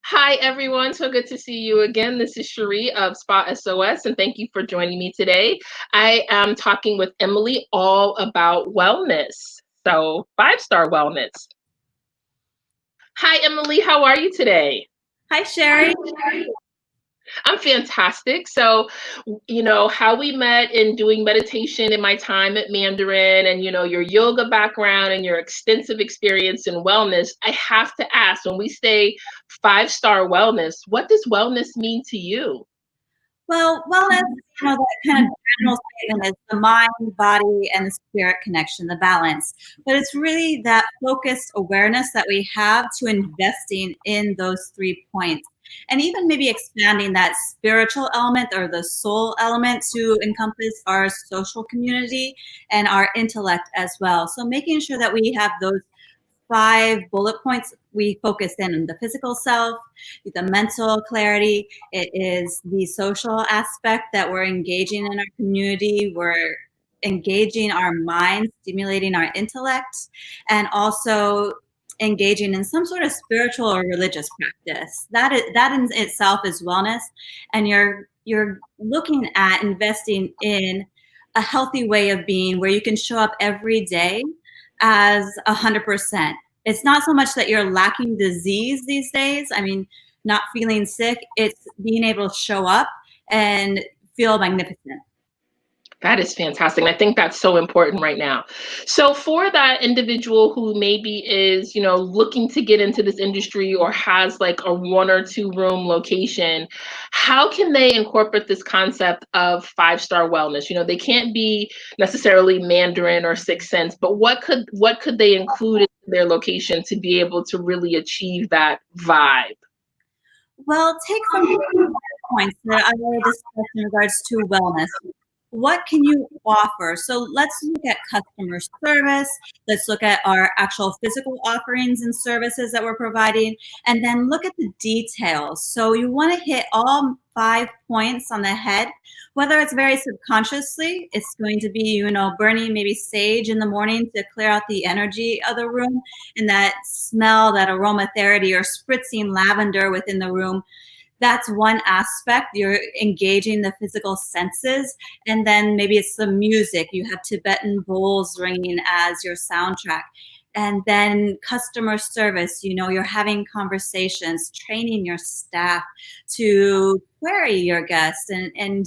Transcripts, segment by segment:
Hi, everyone. So good to see you again. This is Cherie of Spa SOS, and thank you for joining me today. I am talking with Emily all about wellness. So, five-star wellness. Hi, Emily. How are you today? Hi, Sherry. I'm fantastic. How we met in doing meditation in my time at Mandarin and, your yoga background and your extensive experience in wellness, I have to ask when we say five-star wellness, what does wellness mean to you? Well, wellness, that kind of general statement is the mind, body, and the spirit connection, the balance. But it's really that focused awareness that we have to investing in those 3 points. And even maybe expanding that spiritual element or the soul element to encompass our social community and our intellect as well. So making sure that we have those 5 bullet points. We focus in on the physical self, the mental clarity. It is the social aspect that we're engaging in our community. We're engaging our minds, stimulating our intellect, and also engaging in some sort of spiritual or religious practice. That in itself is wellness, and you're looking at investing in a healthy way of being where you can show up every day as 100%. It's not so much that you're lacking disease these days. I mean, not feeling sick. It's being able to show up and feel magnificent. That is fantastic. And I think that's so important right now. So for that individual who maybe is, looking to get into this industry or has like a 1 or 2 room location, how can they incorporate this concept of five-star wellness? They can't be necessarily Mandarin or Sixth Sense, but what could they include in their location to be able to really achieve that vibe? Well, take some points that I already discussed in regards to wellness. What can you offer? So let's look at customer service. Let's look at our actual physical offerings and services that we're providing, and then look at the details. So you want to hit all 5 points on the head, whether it's very subconsciously, it's going to be, burning maybe sage in the morning to clear out the energy of the room, and that smell, that aromatherapy, or spritzing lavender within the room. That's one aspect. You're engaging the physical senses. And then maybe it's the music. You have Tibetan bowls ringing as your soundtrack. And then customer service, you're having conversations, training your staff to query your guests and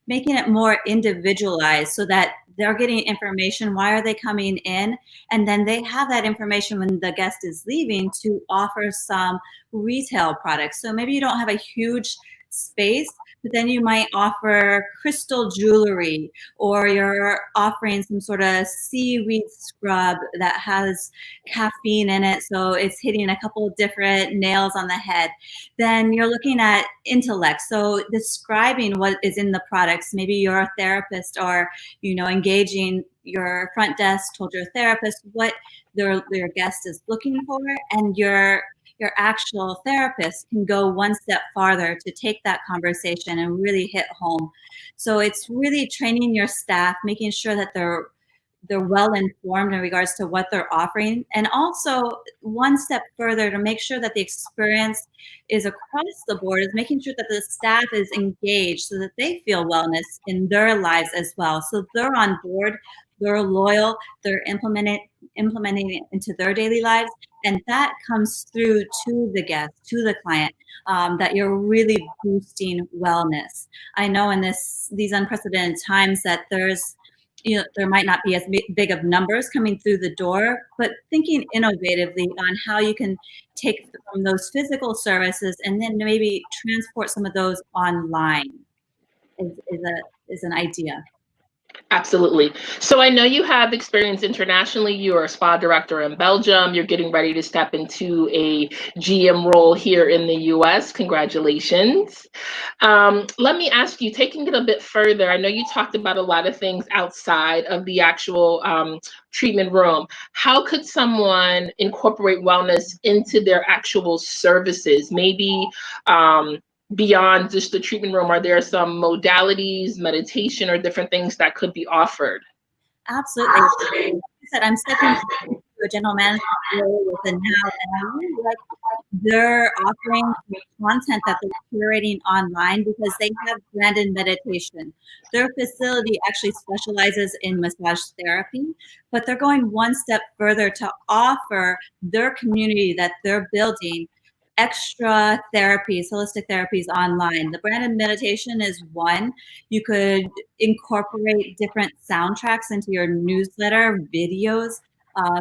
making it more individualized so that they're getting information. Why are they coming in? And then they have that information when the guest is leaving to offer some retail products. So maybe you don't have a huge space, but then you might offer crystal jewelry, or you're offering some sort of seaweed scrub that has caffeine in it, so it's hitting a couple of different nails on the head. Then you're looking at intellect, so describing what is in the products. Maybe you're a therapist, or engaging your front desk told your therapist what their guest is looking for, and your actual therapist can go one step farther to take that conversation and really hit home. So it's really training your staff, making sure that they're well informed in regards to what they're offering, and also one step further to make sure that the experience is across the board is making sure that the staff is engaged so that they feel wellness in their lives as well. So they're on board, they're loyal, they're implementing it into their daily lives, and that comes through to the guest, to the client, that you're really boosting wellness. I know in these unprecedented times that there might not be as big of numbers coming through the door, but thinking innovatively on how you can take from those physical services and then maybe transport some of those online is an idea. Absolutely. So I know you have experience internationally. You are a spa director in Belgium. You're getting ready to step into a GM role here in the US. Congratulations. Let me ask you, taking it a bit further, I know you talked about a lot of things outside of the actual treatment room. How could someone incorporate wellness into their actual services? Maybe beyond just the treatment room, are there some modalities, meditation, or different things that could be offered? Absolutely. Like I said, I'm stepping a general management role with the Now, and I really like their offerings, the content that they're curating online because they have branded meditation. Their facility actually specializes in massage therapy, but they're going one step further to offer their community that they're building extra therapies, holistic therapies online. The branded meditation is one. You could incorporate different soundtracks into your newsletter, videos,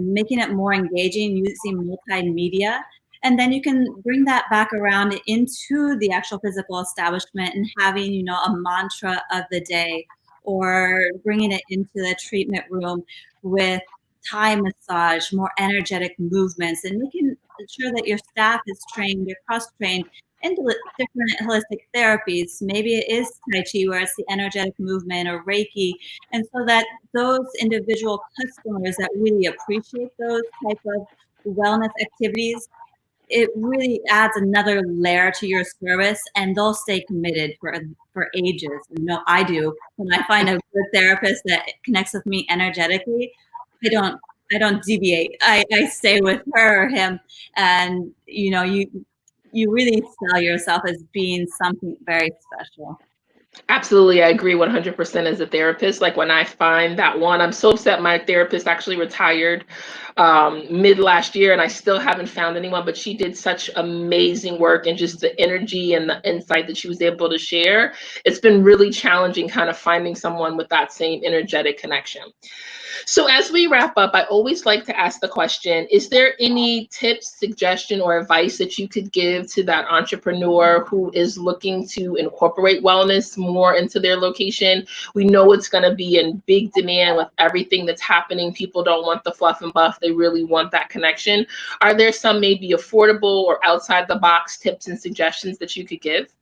making it more engaging using multimedia. And then you can bring that back around into the actual physical establishment and having, a mantra of the day, or bringing it into the treatment room with Thai massage, more energetic movements, and making sure that your staff is trained, you're cross-trained into different holistic therapies. Maybe it is Tai Chi where it's the energetic movement, or Reiki, and so that those individual customers that really appreciate those type of wellness activities, it really adds another layer to your service, and they'll stay committed for ages. I do. When I find a good therapist that connects with me energetically, I don't deviate. I stay with her or him, and you really sell yourself as being something very special. Absolutely, I agree 100% as a therapist. Like when I find that one, I'm so upset my therapist actually retired mid last year and I still haven't found anyone, but she did such amazing work, and just the energy and the insight that she was able to share. It's been really challenging kind of finding someone with that same energetic connection. So as we wrap up, I always like to ask the question, is there any tips, suggestion, or advice that you could give to that entrepreneur who is looking to incorporate wellness more into their location? We know it's going to be in big demand with everything that's happening. People don't want the fluff and buff. They really want that connection. Are there some maybe affordable or outside the box tips and suggestions that you could give?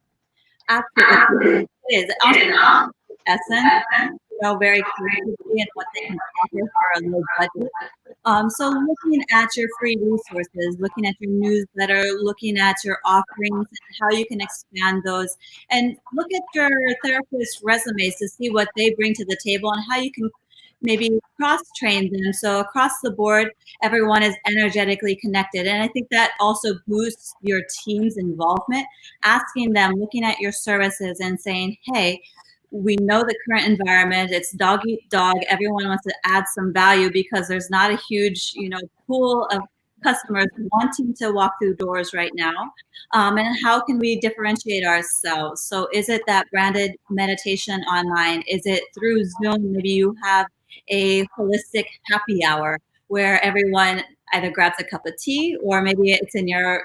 Absolutely. It is. Also, essence, very creatively and what they can offer for a low budget. So looking at your free resources, looking at your newsletter, looking at your offerings and how you can expand those, and look at your therapist resumes to see what they bring to the table and how you can maybe cross-train them. So across the board, everyone is energetically connected. And I think that also boosts your team's involvement, asking them, looking at your services and saying, hey, we know the current environment, it's dog eat dog. Everyone wants to add some value because there's not a huge, pool of customers wanting to walk through doors right now. And how can we differentiate ourselves? So is it that branded meditation online? Is it through Zoom? Maybe you have a holistic happy hour where everyone either grabs a cup of tea, or maybe it's in your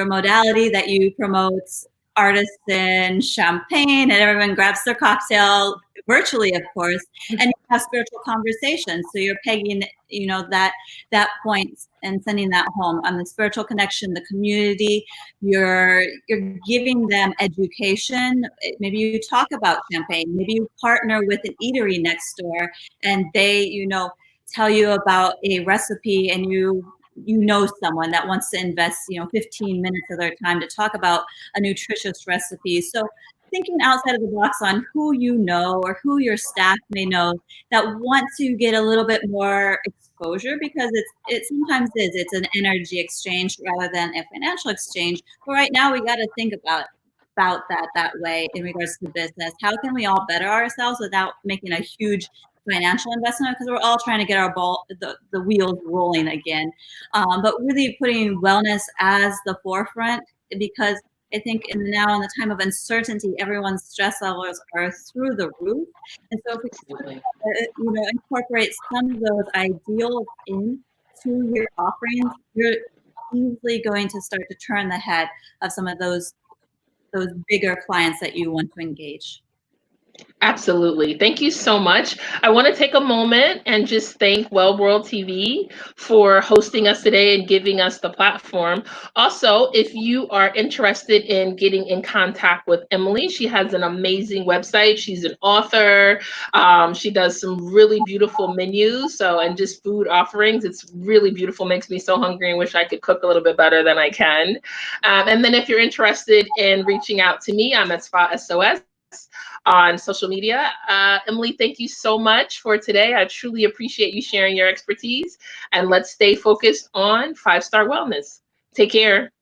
modality that you promote artisan champagne and everyone grabs their cocktail virtually, of course, and you have spiritual conversations. So you're pegging, that point and sending that home on the spiritual connection, the community. You're giving them education. Maybe you talk about champagne. Maybe you partner with an eatery next door, and they, tell you about a recipe, and you someone that wants to invest 15 minutes of their time to talk about a nutritious recipe. So thinking outside of the box on who you know or who your staff may know that want to get a little bit more exposure, because it sometimes it's an energy exchange rather than a financial exchange. But right now we got to think about that way in regards to business. How can we all better ourselves without making a huge financial investment, because we're all trying to get our the wheels rolling again, but really putting wellness as the forefront, because I think in the time of uncertainty, everyone's stress levels are through the roof, and so if we incorporate some of those ideals into your offerings, you're easily going to start to turn the head of some of those bigger clients that you want to engage. Absolutely. Thank you so much. I want to take a moment and just thank WWTV for hosting us today and giving us the platform. Also, if you are interested in getting in contact with Emily, she has an amazing website. She's an author. She does some really beautiful menus, and just food offerings. It's really beautiful. Makes me so hungry and wish I could cook a little bit better than I can. And then if you're interested in reaching out to me, I'm at Spa SOS on social media. Emily, thank you so much for today. I truly appreciate you sharing your expertise, and let's stay focused on 5-star wellness. Take care.